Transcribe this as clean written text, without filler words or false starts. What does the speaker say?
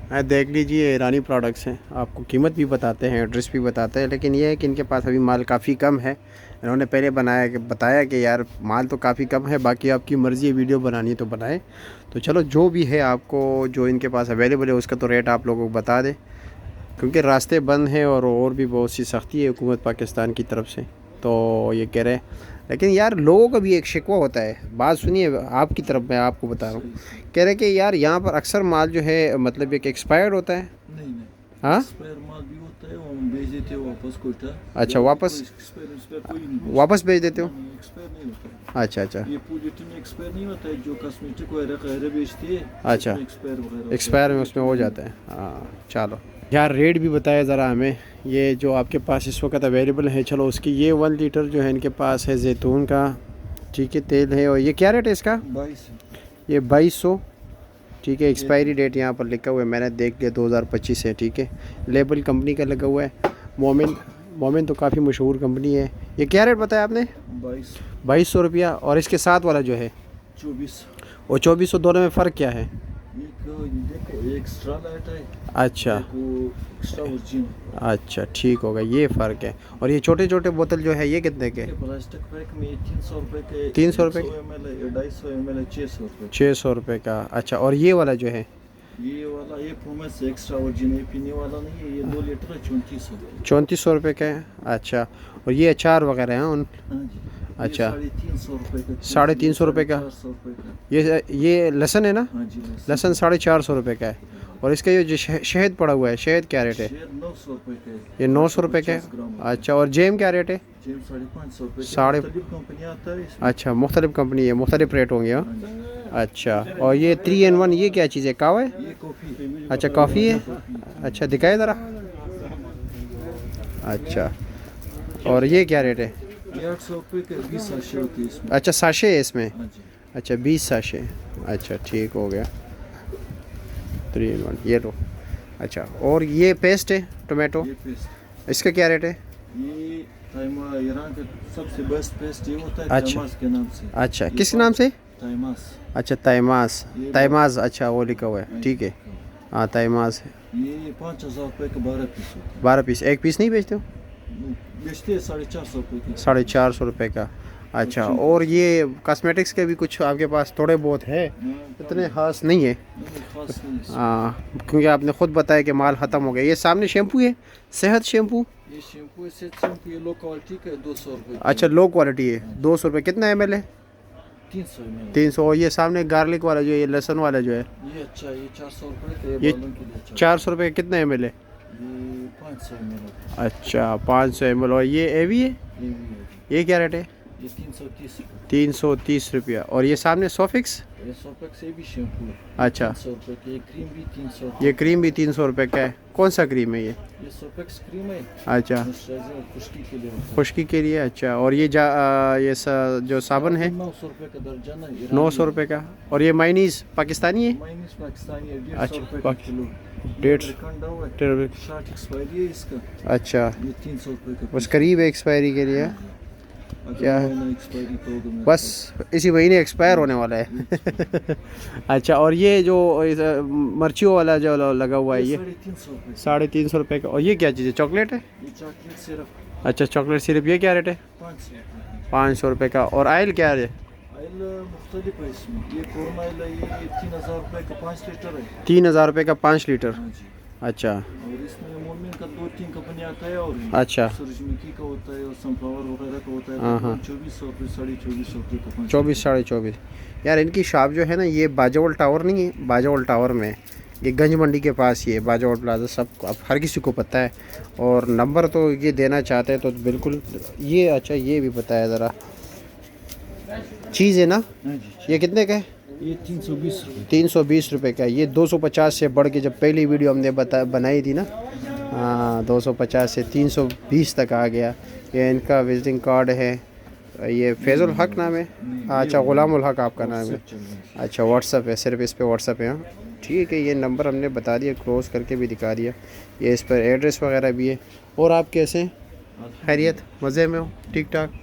देख लीजिए, ईरानी प्रोडक्ट्स हैं, आपको कीमत भी बताते हैं, एड्रेस भी बताते हैं, लेकिन ये है कि इनके पास अभी माल काफ़ी कम है। इन्होंने पहले बताया कि यार माल तो काफ़ी कम है, बाकी आपकी मर्ज़ी है, वीडियो बनानी है तो बनाएं। तो चलो जो भी है, आपको जो इनके पास अवेलेबल है उसका तो रेट आप लोगों को बता दें, क्योंकि रास्ते बंद हैं और भी बहुत सी सख्ती है हुकूमत पाकिस्तान की तरफ से। तो ये कह रहे हैं, लेकिन यार लोगों का भी एक शिकवा होता है। बात सुनिए, आपकी तरफ मैं आपको बता रहा हूँ, कह रहे हैं कि यार यहाँ पर अक्सर माल जो है मतलब एक एक्सपायर्ड होता है। नहीं नहीं, हाँ, एक्सपायर माल भी होता है, वो हम भेज देते हैं वापस कोटा। अच्छा, वापस एक्सपायर कोई नहीं वापस भेज देते हो? एक्सपायर नहीं होता है। अच्छा अच्छा ये पॉलिथीन एक्सपायर नहीं होता है, जो कॉस्मेटिक वगैरह बेचती है। अच्छा, एक्सपायर वगैरह एक्सपायर में उसमें हो जाता है। हाँ चलो यार, रेट भी बताया ज़रा हमें, ये जो आपके पास इस वक्त अवेलेबल है। चलो उसकी ये 1 लीटर जो है इनके पास है जैतून का, ठीक है, तेल है। और ये क्या रेट है इसका? 22। ये 2200, ठीक है। एक्सपायरी डेट यहाँ पर लिखा हुआ है, मैंने देख लिया 2025 है, ठीक है। लेबल कंपनी का लगा हुआ है, मोमिन। मोमिन तो काफ़ी मशहूर कंपनी है। ये क्या रेट बताया आपने? 2200 रुपया। और इसके साथ वाला जो है 24 और 2400, दोनों में फ़र्क क्या है? देखो, एक्स्ट्रा लाइट है, अच्छा एक्स्ट्रा ओरिजिन। अच्छा, ठीक होगा, ये फ़र्क है। और ये छोटे छोटे बोतल जो है ये कितने के? प्लास्टिक पैक में 300 रुपये के। 300 रुपये? 250 ml 600 रुपये। 600 रुपये का। अच्छा, और ये वाला जो है? ये वाला ये प्रोमेस एक्स्ट्रा ओरिजिन है, पीने वाला नहीं है। ये 2 लीटर है, 3400 रुपये। 3400 रुपये का है। अच्छा, और ये अचार वगैरह हैं उन? हाँ जी। अच्छा, 350 रुपये का। 350 रुपये का। 400 रुपये का। ये लहसुन है ना? हाँ जी, लहसुन 450 रुपये का है। और इसका ये जो शहद पड़ा हुआ है, शहद क्या रेट है? 900 रुपये का है। ये 900 रुपये का है। 50 ग्राम। अच्छा, और जेम क्या रेट है? जेम 550 रुपये का। साढ़े मुख्तलिफ कंपनी आता है इसमें। अच्छा, मुख्तलिफ कंपनी है, मुख्तलिफ रेट होंगे। हाँ, हाँ जी। अच्छा। और ये 3 in 1 ये क्या चीज़ है? कावा है? ये कॉफ़ी। अच्छा, कॉफ़ी है। अच्छा, दिखाए ज़रा। अच्छा, और ये क्या रेट है? ये 800 रुपये के 20 साशे होती है इसमें। अच्छा, साशे है इसमें? हाँ जी। अच्छा, 20 साशे। अच्छा, ठीक हो गया। 3 in 1 ये लो। अच्छा, और ये पेस्ट है टोमेटो, ये पेस्ट, इसका क्या रेट है? ये ताइमा ईरान का सबसे बेस्ट पेस्ट ये होता है। अच्छा। ताइमास के नाम से। अच्छा, ये किस नाम से? ताइमास। अच्छा, ताइमास। ये ताइमास, अच्छा वो लिखा हुआ है, ठीक है। हाँ, ताइमास है। ये 5000 रुपये का 12 पीस होता है। 12 पीस, एक पीस नहीं बेचते हो? बेचते हैं 450 रुपये की। 450 रुपये का। अच्छा, और ये कॉस्मेटिक्स के भी कुछ आपके पास थोड़े बहुत है, इतने ख़ास नहीं है? खास नहीं है। हाँ, क्योंकि आपने ख़ुद बताया कि माल ख़त्म हो गया। ये सामने शैम्पू है, सेहत शैम्पू। ये शैम्पू है, सेट शैम्पू, ये लो क्वालिटी का है, 200 रुपये। अच्छा, लो क्वालिटी है, 200 रुपये। कितना ml है? 300 ml। 300। और ये सामने गार्लिक वाला जो है, ये लहसुन वाला जो है, ये अच्छा, ये 400 रुपये का, ये बालों के लिए अच्छा। 400 रुपये। कितना ml है? ये 500 ml। अच्छा, 500 ml। और ये एवी है, ये भी है। ये क्या रेट है? ये 330 रुपये। 330 रुपया। और ये सामने सोफिक्स? ये सोपेक से भी शैम्पू है। अच्छा, 300 रुपये की। ये क्रीम भी 300। ये क्रीम भी 300 रुपये का है। कौन सा क्रीम है ये? ये सोपेक्स क्रीम है। अच्छा, मॉइस्चराइजर और खुश्की के लिए होता है। खुश्की के लिए। अच्छा, और ये जो साबुन है? 900 रुपये का दर्जन है। 900 रुपये का। और ये मायनीज़ पाकिस्तानी है? माइनस पाकिस्तानी है, 150 अच्छा, रुपये का किलो। 150 शॉर्ट एक्सपायरी है इसका। अच्छा, ये 300 रुपये का बस करीब है एक्सपायरी के लिए। क्या है? एक्सपायरी तो बस इसी महीने एक्सपायर होने वाला है। अच्छा, और ये जो मिर्चियों वाला जो लगा हुआ है, ये 350 रुपये। 350 रुपये का। और ये क्या चीज़ है? चॉकलेट है? ये चॉकलेट सिरप अच्छा, चॉकलेट सिरप, ये क्या रेट है? 500 रुपये। 500 रुपये का। और आयल क्या है? आयल मुख्तलिफ है इसमें। ये कौन आयल है, ये 3000 रुपये का 5 लीटर है। 3000 रुपये का 5 लीटर। हाँ जी। अच्छा और इसमें मोमिन का 2-3 कंपनी आता है, और अच्छा, सूरजमुखी का होता है, और सनफ्लावर वगैरह का होता है। हाँ, हाँ। 2400 रुपये, 2450 रुपये का 5 24 24.5। यार इनकी शॉप जो है ना, ये बाजावल टावर नहीं है, बाजावल टावर में, ये गंज मंडी के पास ही है, बाजावल प्लाजा। सब अब हर किसी को पता है। और नंबर तो ये देना चाहते हैं तो बिल्कुल ये। अच्छा, ये भी बताया ज़रा, चीज़ है ना, हाँ जी। ये कितने का है? ये 320 रुपये। 320 रुपये का। ये 250 से बढ़ के, जब पहली वीडियो हमने बनाई थी ना, हाँ, 250 से 320 तक आ गया। ये इनका विजिटिंग कार्ड है। ये फैज़ुल हक नाम है? अच्छा, ग़ुलामुल हक आपका नाम है। अच्छा, व्हाट्सअप है, सिर्फ इस पे व्हाट्सअप है। हाँ, ठीक है, ये नंबर हमने बता दिया, क्लोज़ करके भी दिखा दिया। ये इस पर एड्रेस वगैरह भी है। और आप कैसे हैं? खैरियत, मज़े में हो? ठीक ठाक?